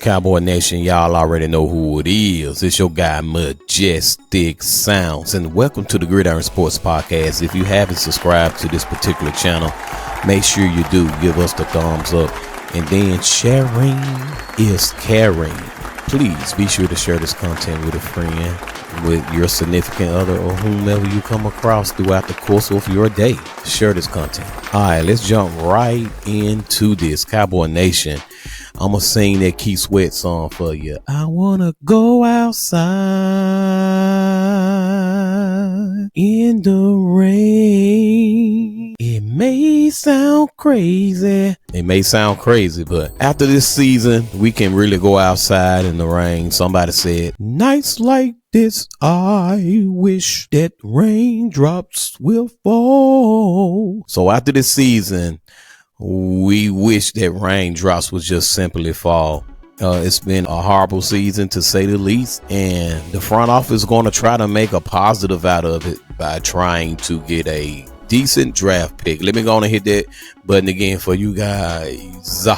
Cowboy Nation, y'all already know who it is. It's your guy, Majestic Sounds, and welcome to the Gridiron Sports Podcast. If you haven't subscribed to this particular channel, make sure you do. Give us the thumbs up, and then sharing is caring. Please be sure to share this content with a friend, with your significant other, or whomever you come across throughout the course of your day. Share this content. All right, let's jump right into this. Cowboy Nation, I'm going to sing that Keith Sweat song for you. I want to go outside in the rain. It may sound crazy. But after this season, we can really go outside in the rain. Somebody said, nights like this, I wish that raindrops will fall. So after this season, we wish that raindrops would just simply fall. It's been a horrible season, to say the least, and the front office is going to try to make a positive out of it by trying to get a decent draft pick. Let me go on and hit that button again for you guys.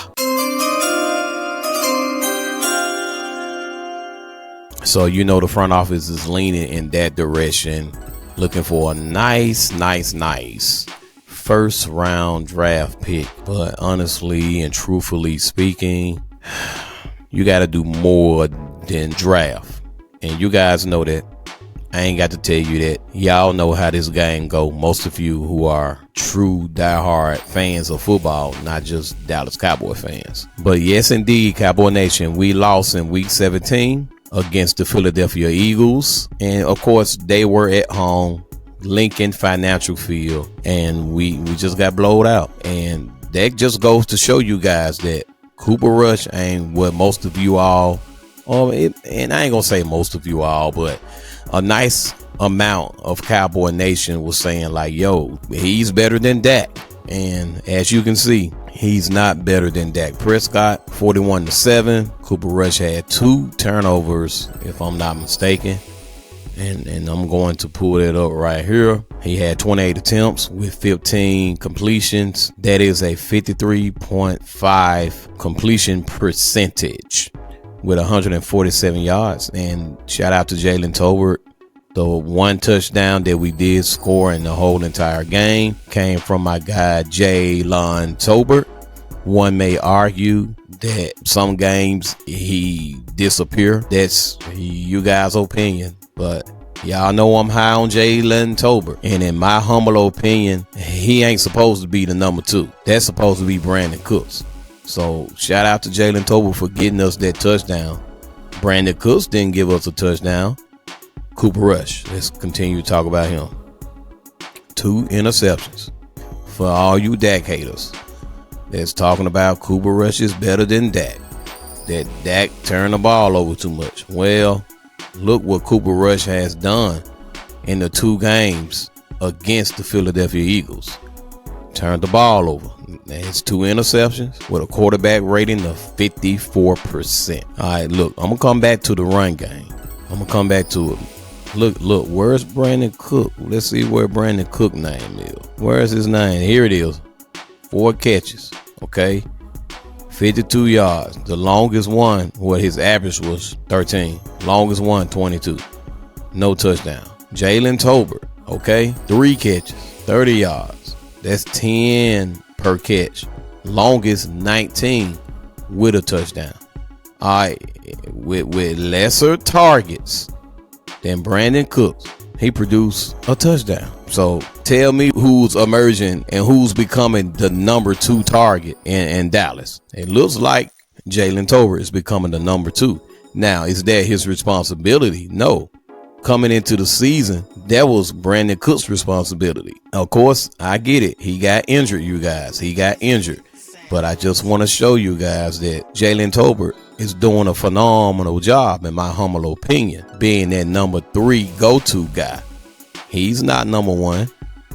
So you know the front office is leaning in that direction, looking for a nice first round draft pick. But honestly and truthfully speaking, you got to do more than draft. And you guys know that. I ain't got to tell you that. Y'all know how this game go. Most of you who are true diehard fans of football, not just Dallas Cowboy fans. But yes, indeed, Cowboy Nation, we lost in week 17 against the Philadelphia Eagles. And of course, they were at home, Lincoln Financial Field, and we just got blowed out. And that just goes to show you guys that Cooper Rush ain't what most of you all, and I ain't gonna say most of you all, but a nice amount of Cowboy Nation was saying like, yo, he's better than Dak. And as you can see, he's not better than Dak Prescott. 41-7. Cooper Rush had 2 turnovers, if I'm not mistaken. And I'm going to pull it up right here. He had 28 attempts with 15 completions. That is a 53.5 completion percentage with 147 yards. And shout out to Jalen Tolbert. The one touchdown that we did score in the whole entire game came from my guy, Jalen Tolbert. One may argue that some games he disappear. That's you guys' opinion. But y'all know I'm high on Jalen Tolbert. And in my humble opinion, he ain't supposed to be the number 2. That's supposed to be Brandon Cooks. So shout out to Jalen Tolbert for getting us that touchdown. Brandon Cooks didn't give us a touchdown. Cooper Rush, let's continue to talk about him. 2 interceptions. For all you Dak haters that's talking about Cooper Rush is better than Dak, that Dak turned the ball over too much. Well, look what Cooper Rush has done in the 2 games against the Philadelphia Eagles. Turned the ball over. It's 2 interceptions with a quarterback rating of 54%. All right, look, I'm going to come back to the run game. I'm going to come back to it. Look, where's Brandon Cook? Let's see where Brandon Cook name is. Where's his name? Here it is. 4 catches, okay? 52 yards. The longest one, his average was 13. Longest one, 22. No touchdown. Jalen Tolbert, okay? 3 catches, 30 yards. That's 10 per catch. Longest, 19 with a touchdown. All right, with lesser targets than Brandon Cooks, he produced a touchdown. So tell me who's emerging and who's becoming the number 2 target in Dallas. It looks like Jalen Tolbert is becoming the number 2. Now, is that his responsibility? No. Coming into the season, that was Brandon Cooks' responsibility. Of course, I get it. He got injured, you guys. He got injured. But I just want to show you guys that Jalen Tolbert is doing a phenomenal job, in my humble opinion, being that number 3 go-to guy. He's not number 1.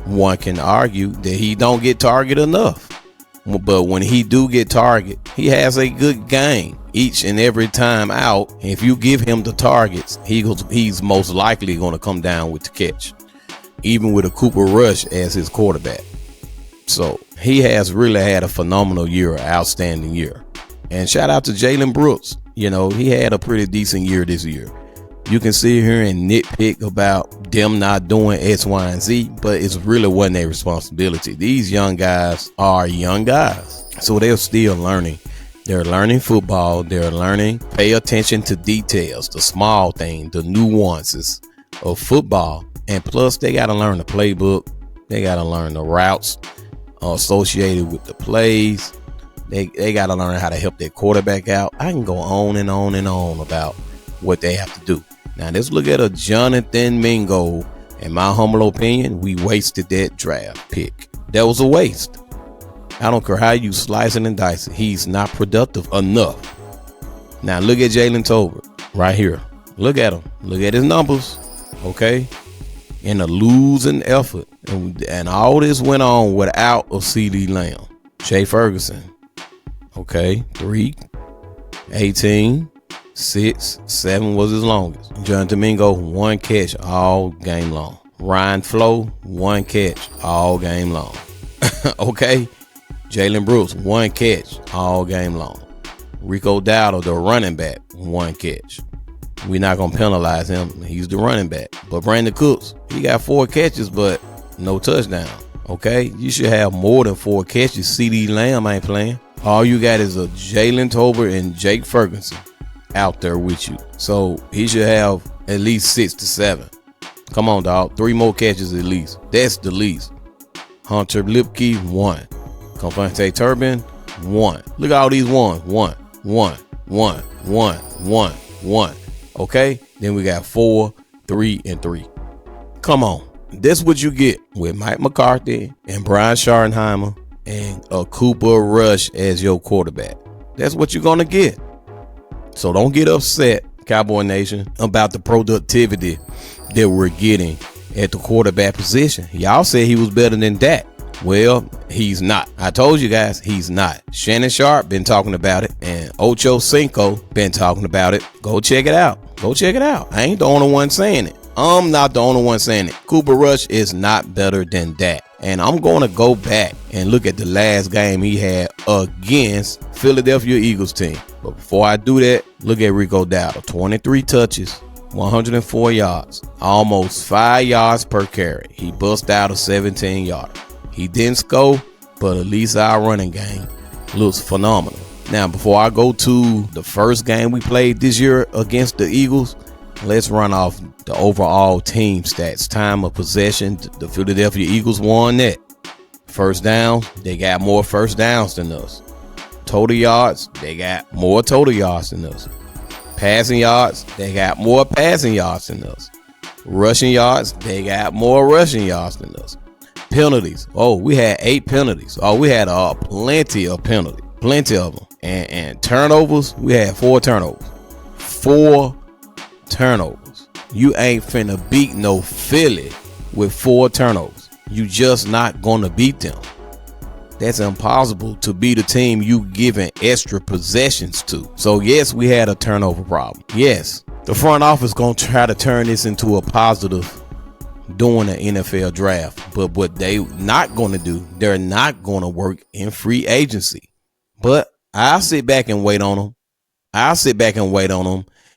One can argue that he don't get target enough. But when he do get target, he has a good game each and every time out. If you give him the targets, he's most likely going to come down with the catch, even with a Cooper Rush as his quarterback. So he has really had a phenomenal year, outstanding year. And shout out to Jalen Brooks. He had a pretty decent year this year. You can sit here and nitpick about them not doing X, Y, and Z, but it's really wasn't their responsibility. These young guys are young guys, so they're still learning. They're learning football. They're learning, pay attention to details, the small things, the nuances of football. And plus, they got to learn the playbook. They got to learn the routes associated with the plays. They got to learn how to help their quarterback out. I can go on and on and on about what they have to do. Now, let's look at a Jonathan Mingo. In my humble opinion, we wasted that draft pick. That was a waste. I don't care how you slice it and dice it. He's not productive enough. Now, look at Jalen Tolbert right here. Look at him. Look at his numbers. Okay? In a losing effort. And all this went on without a CD Lamb. Jay Ferguson. Okay? 3, 18. 6, 7 was his longest. Jonathan Mingo, 1 catch all game long. Ryan Flo, 1 catch all game long. Okay. Jalen Brooks, 1 catch all game long. Rico Dowdle, the running back, 1 catch. We're not going to penalize him. He's the running back. But Brandon Cooks, he got 4 catches, but no touchdown. Okay. You should have more than 4 catches. CD Lamb ain't playing. All you got is a Jalen Tolbert and Jake Ferguson out there with you. So he should have at least 6 to 7. Come on, dog. 3 more catches at least. That's the least. Hunter Lipke, 1. Confante Turbin, 1. Look at all these ones. 1, 1, 1, 1, 1, 1. Okay? Then we got 4, 3, and 3. Come on. That's what you get with Mike McCarthy and Brian Schottenheimer and a Cooper Rush as your quarterback. That's what you're going to get. So don't get upset, Cowboy Nation, about the productivity that we're getting at the quarterback position. Y'all said he was better than Dak. Well, he's not. I told you guys he's not. Shannon Sharp been talking about it, and Ocho Cinco been talking about it. Go check it out. Go check it out. I ain't the only one saying it. I'm not the only one saying it. Cooper Rush is not better than Dak. And I'm going to go back and look at the last game he had against Philadelphia Eagles team. But before I do that, look at Rico Dowdle. 23 touches, 104 yards, almost 5 yards per carry. He bust out a 17-yarder. He didn't score, but at least our running game looks phenomenal. Now, before I go to the first game we played this year against the Eagles, let's run off the overall team stats. Time of possession, the Philadelphia Eagles won that. First down, they got more first downs than us. Total yards, they got more total yards than us. Passing yards, they got more passing yards than us. Rushing yards, they got more rushing yards than us. Penalties, we had 8 penalties. We had plenty of penalties, plenty of them. And turnovers, we had 4 turnovers. 4 turnovers. You ain't finna beat no Philly with 4 turnovers. You just not gonna beat them. That's impossible to beat a team you giving extra possessions to. So yes, we had a turnover problem. Yes, the front office gonna try to turn this into a positive during the NFL draft. But what they not gonna do, they're not gonna work in free agency. But I'll sit back and wait on them.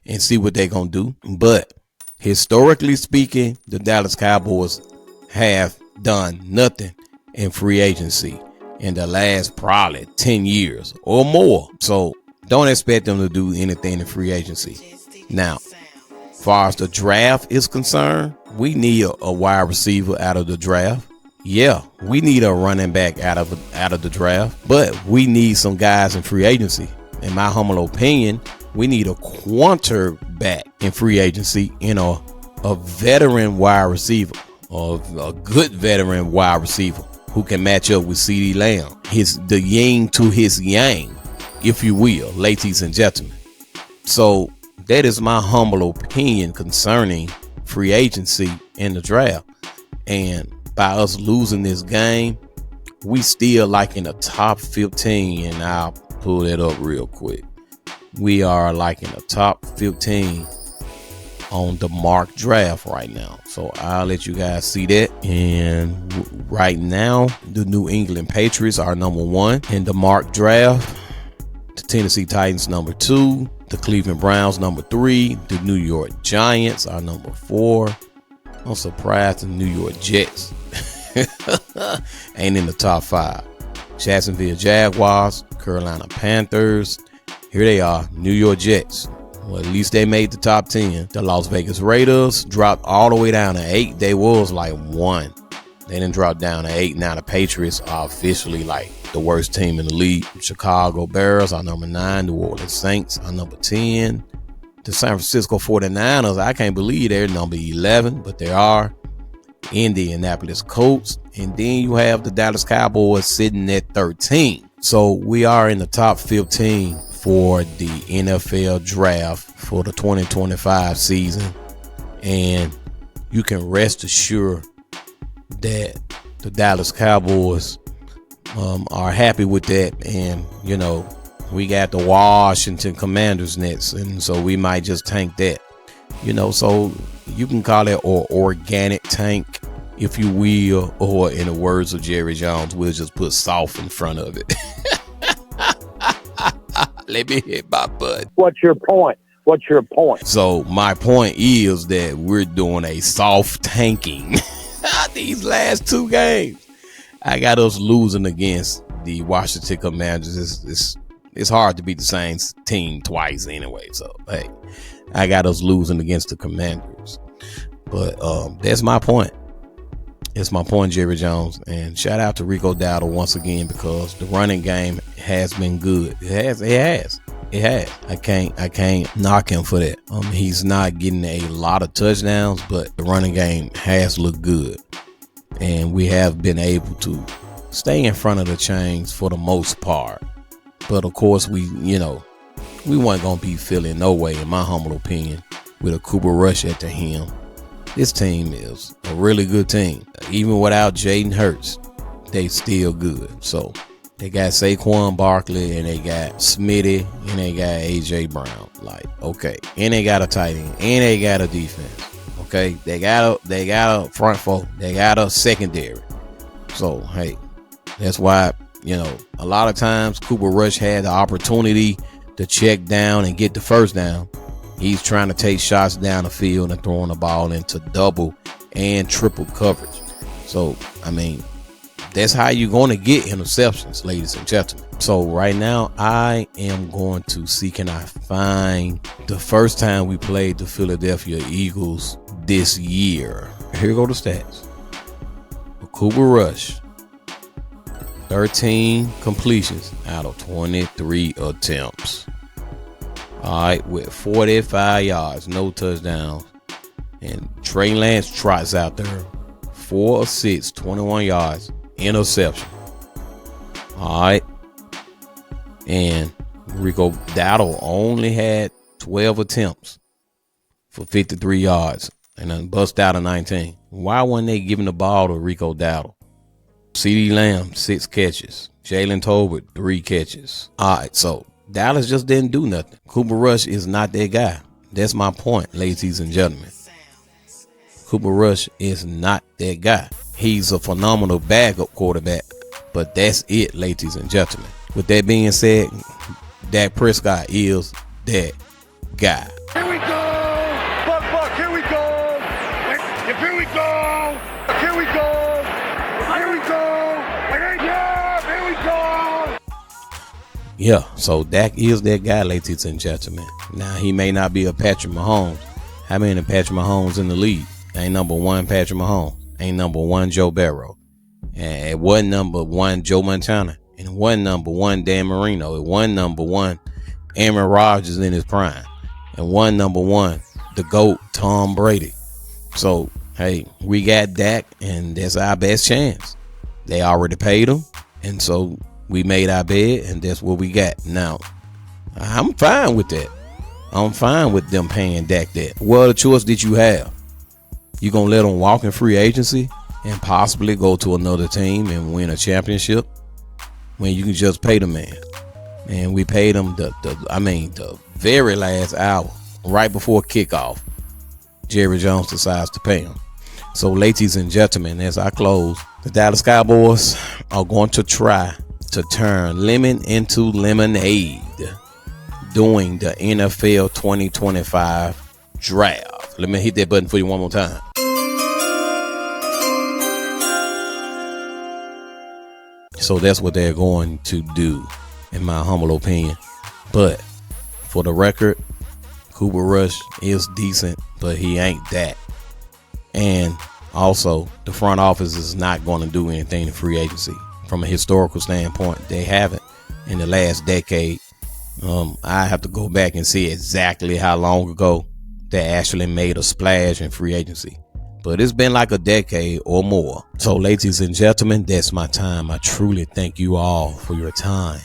And see what they're going to do. But historically speaking, the Dallas Cowboys have done nothing in free agency in the last probably 10 years or more. So don't expect them to do anything in free agency. Now, as far as the draft is concerned, we need a wide receiver out of the draft. Yeah, we need a running back out of the draft, but we need some guys in free agency. In my humble opinion, we need a quarterback in free agency, a veteran wide receiver, or a good veteran wide receiver who can match up with CD Lamb. The yin to his yang, if you will, ladies and gentlemen. So that is my humble opinion concerning free agency in the draft. And by us losing this game, we still like in the top 15, and I'll pull it up real quick. We are like in the top 15 on the mock draft right now. So I'll let you guys see that. And right now, the New England Patriots are number 1 in the mock draft. The Tennessee Titans number 2. The Cleveland Browns, number 3. The New York Giants are number 4. I'm surprised the New York Jets ain't in the top 5. Jacksonville Jaguars, Carolina Panthers. Here they are, New York Jets. Well, at least they made the top 10. The Las Vegas Raiders dropped all the way down to 8. They was like 1. They didn't drop down to 8. Now the Patriots are officially like the worst team in the league. Chicago Bears are number 9. New Orleans Saints are number 10. The San Francisco 49ers, I can't believe they're number 11, but they are. Indianapolis Colts. And then you have the Dallas Cowboys sitting at 13. So we are in the top 15 for the NFL draft for the 2025 season. And you can rest assured that the Dallas Cowboys are happy with that. And, you know, we got the Washington Commanders next. And so we might just tank that, you know, so you can call it an organic tank, if you will, or in the words of Jerry Jones, we'll just put soft in front of it. Let me hit my butt. What's your point? What's your point? So my point is that we're doing a soft tanking. These last 2 games, I got us losing against the Washington Commanders. It's hard to beat the same team twice anyway. So, hey, I got us losing against the Commanders. But that's my point. It's my point, Jerry Jones. And shout out to Rico Dowdle once again, because the running game has been good. It has. I can't knock him for that. He's not getting a lot of touchdowns, but the running game has looked good. And we have been able to stay in front of the chains for the most part. But of course, we weren't going to be feeling no way, in my humble opinion, with a Cooper Rush at the helm. This team is a really good team. Even without Jaden Hurts, they still good. So they got Saquon Barkley, and they got Smitty, and they got A.J. Brown. Like, okay. And they got a tight end, and they got a defense. Okay. They got a front four. They got a secondary. So, hey, that's why, you know, a lot of times Cooper Rush had the opportunity to check down and get the first down. He's trying to take shots down the field and throwing the ball into double and triple coverage. So, I mean, that's how you're going to get interceptions, ladies and gentlemen. So right now, I am going to see, can I find the first time we played the Philadelphia Eagles this year. Here go the stats. Cooper Rush, 13 completions out of 23 attempts. All right, with 45 yards, no touchdowns. And Trey Lance trots out there, 4 of 6, 21 yards, interception. All right. And Rico Dowdle only had 12 attempts for 53 yards and then bust out of 19. Why weren't they giving the ball to Rico Dowdle? CeeDee Lamb, 6 catches. Jalen Tolbert, 3 catches. All right, so Dallas just didn't do nothing. Cooper Rush is not that guy. That's my point, ladies and gentlemen. Cooper Rush is not that guy. He's a phenomenal backup quarterback, but that's it, ladies and gentlemen. With that being said, Dak Prescott is that guy. Here we go! Buck, here we go! Here we go! Here we go! Here we go! Yeah, here we go! Yeah, so Dak is that guy, ladies and gentlemen. Now, he may not be a Patrick Mahomes. How many Patrick Mahomes in the league? Ain't number 1 Patrick Mahomes. Ain't number 1 Joe Burrow. And it wasn't number 1 Joe Montana. And it wasn't number 1 Dan Marino. It wasn't number 1 Aaron Rodgers in his prime. And wasn't number 1 the GOAT Tom Brady. So, hey, we got Dak, and that's our best chance. They already paid him, and so we made our bed, and that's what we got. Now, I'm fine with that. I'm fine with them paying Dak that. What other choice did you have? You gonna let him walk in free agency and possibly go to another team and win a championship when you can just pay the man? And we paid him the very last hour, right before kickoff. Jerry Jones decides to pay him. So, ladies and gentlemen, as I close, the Dallas Cowboys are going to try to turn lemon into lemonade. doing the NFL 2025 draft. Let me hit that button for you one more time. So that's what they're going to do, in my humble opinion. But for the record, Cooper Rush is decent, but he ain't that. And also, the front office is not going to do anything in free agency. From a historical standpoint, they haven't in the last decade. I have to go back and see exactly how long ago they actually made a splash in free agency. But it's been like a decade or more. So, ladies and gentlemen, that's my time. I truly thank you all for your time.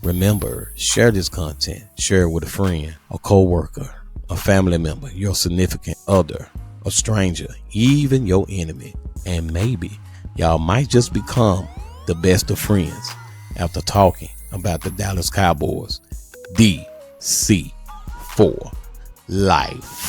Remember, share this content. Share it with a friend, a co-worker, a family member, your significant other, a stranger, even your enemy. And maybe y'all might just become the best of friends after talking about the Dallas Cowboys. DC for life.